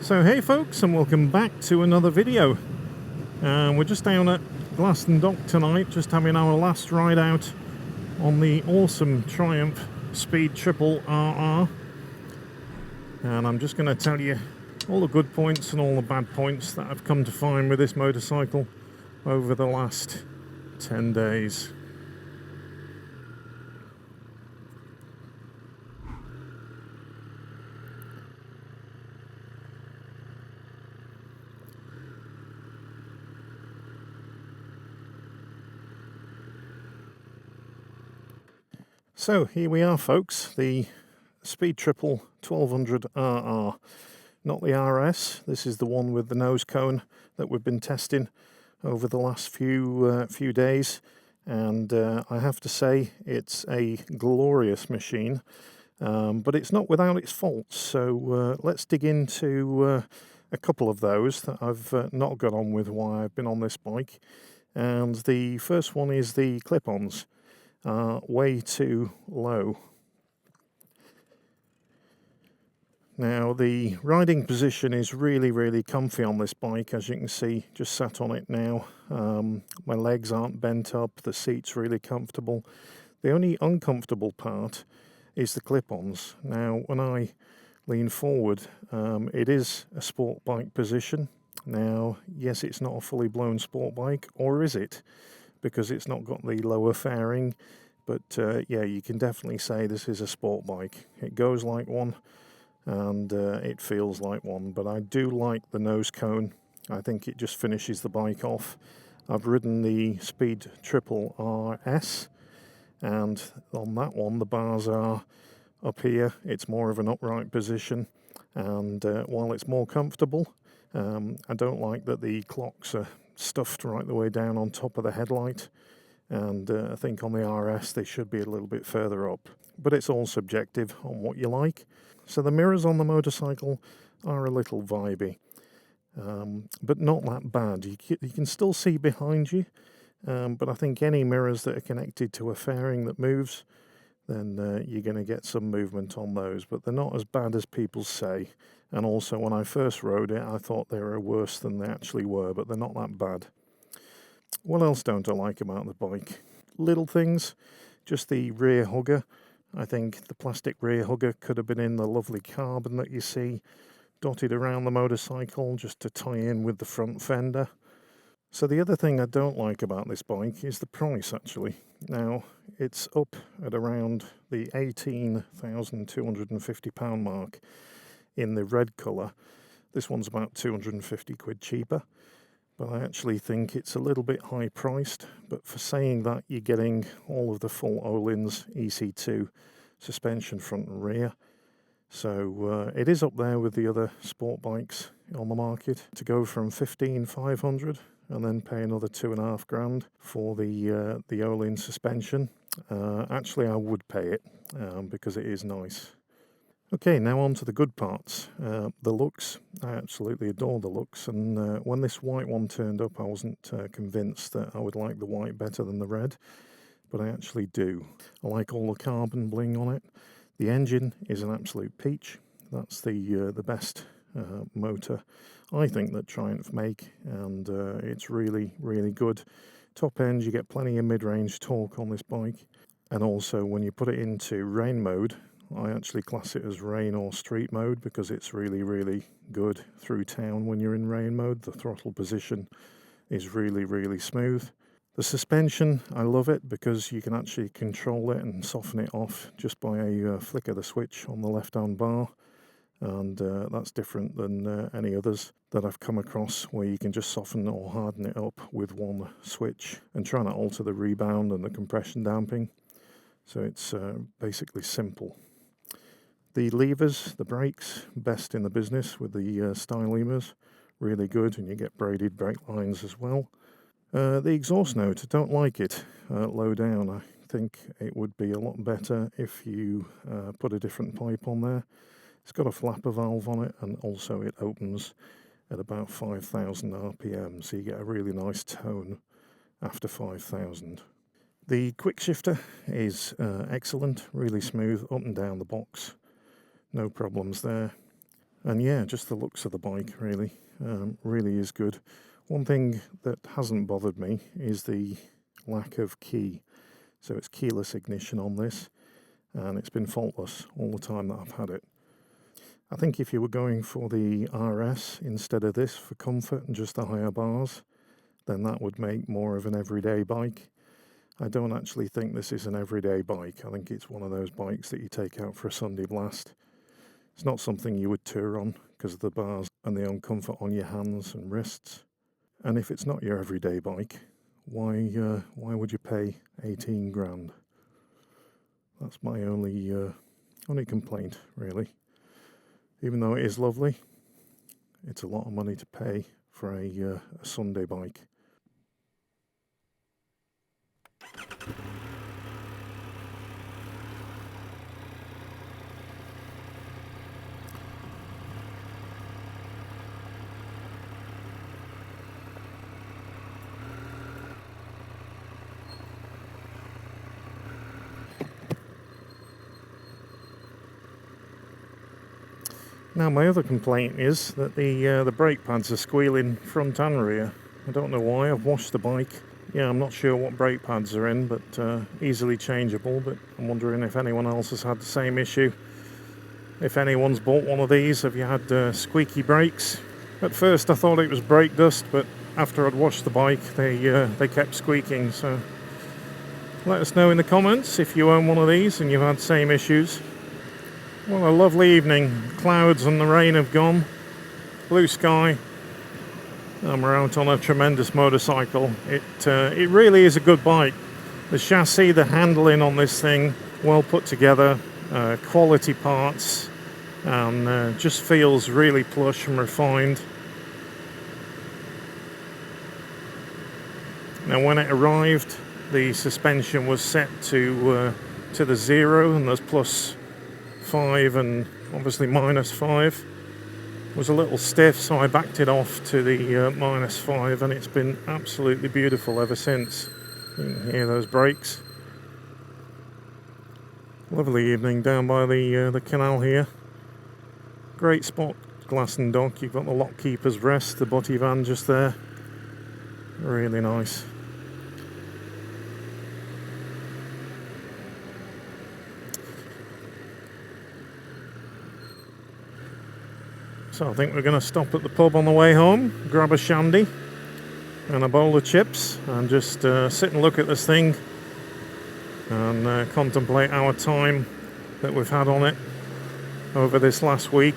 So hey folks, and welcome back to another video. We're just down at Glaston Dock tonight, just having our last ride out on the awesome Triumph Speed Triple RR. And I'm just going to tell you all the good points and all the bad points that I've come to find with this motorcycle over the last 10 days. So here we are folks, the Speed Triple 1200 RR, not the RS. This is the one with the nose cone that we've been testing over the last few days, and I have to say it's a glorious machine, but it's not without its faults. So let's dig into a couple of those that I've not got on with while I've been on this bike. And the first one is the clip-ons are way too low. Now the riding position is really comfy on this bike, as you can see, just sat on it now. My legs aren't bent up, the seat's really comfortable. The only uncomfortable part is the clip-ons. Now when I lean forward, it is a sport bike position. Now yes, it's not a fully blown sport bike, or is it? Because it's not got the lower fairing, but yeah, you can definitely say this is a sport bike. It goes like one, and it feels like one, but I do like the nose cone. I think it just finishes the bike off. I've ridden the Speed Triple RS, and on that one the bars are up here. It's more of an upright position, and while it's more comfortable, I don't like that the clocks are stuffed right the way down on top of the headlight, and I think on the RS they should be a little bit further up, but it's all subjective on what you like. So the mirrors on the motorcycle are a little vibey, but not that bad. You can still see behind you, but I think any mirrors that are connected to a fairing that moves, then you're going to get some movement on those, but they're not as bad as people say. And also when I first rode it, I thought they were worse than they actually were, but they're not that bad. What else don't I like about the bike? Little things, just the rear hugger. I think the plastic rear hugger could have been in the lovely carbon that you see dotted around the motorcycle just to tie in with the front fender. So the other thing I don't like about this bike is the price, actually. Now, it's up at around the £18,250 mark in the red colour. This one's about 250 quid cheaper, but I actually think it's a little bit high priced. But for saying that, you're getting all of the full Öhlins EC2 suspension front and rear. So it is up there with the other sport bikes on the market. To go from 15,500 and then pay another £2,500 for the Öhlins suspension, actually I would pay it because it is nice. Okay, now on to the good parts. The looks. I absolutely adore the looks, and when this white one turned up, I wasn't convinced that I would like the white better than the red, but I actually do. I like all the carbon bling on it. The engine is an absolute peach. That's the best motor I think that Triumph make, and it's really good. Top end, you get plenty of mid-range torque on this bike, and also when you put it into rain mode, I actually class it as rain or street mode because it's really good through town when you're in rain mode. The throttle position is really smooth. The suspension, I love it because you can actually control it and soften it off just by a flick of the switch on the left-hand bar, and that's different than any others that I've come across where you can just soften or harden it up with one switch and try not alter the rebound and the compression damping. So it's basically simple. The levers, the brakes, best in the business with the style levers, really good, and you get braided brake lines as well. The exhaust note, I don't like it low down. I think it would be a lot better if you put a different pipe on there. It's got a flapper valve on it, and also it opens at about 5,000 RPM, so you get a really nice tone after 5,000. The quick shifter is excellent, really smooth up and down the box. No problems there. And yeah, just the looks of the bike really, really is good. One thing that hasn't bothered me is the lack of key. So it's keyless ignition on this, and it's been faultless all the time that I've had it. I think if you were going for the RS instead of this for comfort and just the higher bars, then that would make more of an everyday bike. I don't actually think this is an everyday bike. I think it's one of those bikes that you take out for a Sunday blast. It's not something you would tour on because of the bars and the uncomfort on your hands and wrists. And if it's not your everyday bike, why would you pay 18 grand? That's my only complaint, really. Even though it is lovely, it's a lot of money to pay for a Sunday bike. Now my other complaint is that the brake pads are squealing front and rear. I don't know why. I've washed the bike. Yeah, I'm not sure what brake pads are in, but easily changeable. But I'm wondering if anyone else has had the same issue. If anyone's bought one of these, have you had squeaky brakes? At first I thought it was brake dust, but after I'd washed the bike, they kept squeaking. So let us know in the comments if you own one of these and you've had the same issues. Well, a lovely evening. Clouds and the rain have gone. Blue sky. And we're out on a tremendous motorcycle. It really is a good bike. The chassis, the handling on this thing, well put together, quality parts, and just feels really plush and refined. Now, when it arrived, the suspension was set to the 0, and there's +5 and obviously -5. It was a little stiff, so I backed it off to the -5, and it's been absolutely beautiful ever since. You can hear those brakes. Lovely evening down by the canal here. Great spot, glass and dock. You've got the lock keeper's rest, the butty van just there. Really nice. So I think we're going to stop at the pub on the way home, grab a shandy and a bowl of chips, and just sit and look at this thing and contemplate our time that we've had on it over this last week.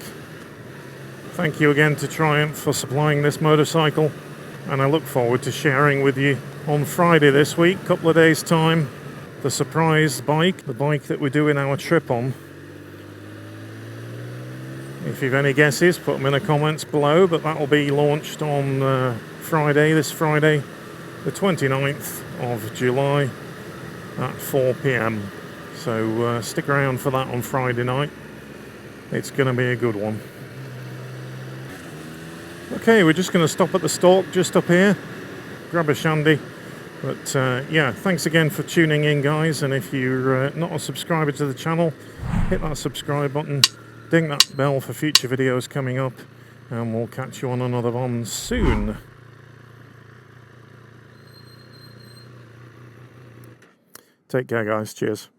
Thank you again to Triumph for supplying this motorcycle, and I look forward to sharing with you on Friday this week, couple of days time, the surprise bike, the bike that we're doing our trip on. If you've any guesses, put them in the comments below, but that will be launched on this Friday, the 29th of July at 4 p.m. So stick around for that on Friday night. It's going to be a good one. Okay, we're just going to stop at the stalk just up here, grab a shandy. But yeah, thanks again for tuning in, guys, and if you're not a subscriber to the channel, hit that subscribe button. Ding that bell for future videos coming up, and we'll catch you on another one soon. Take care, guys. Cheers.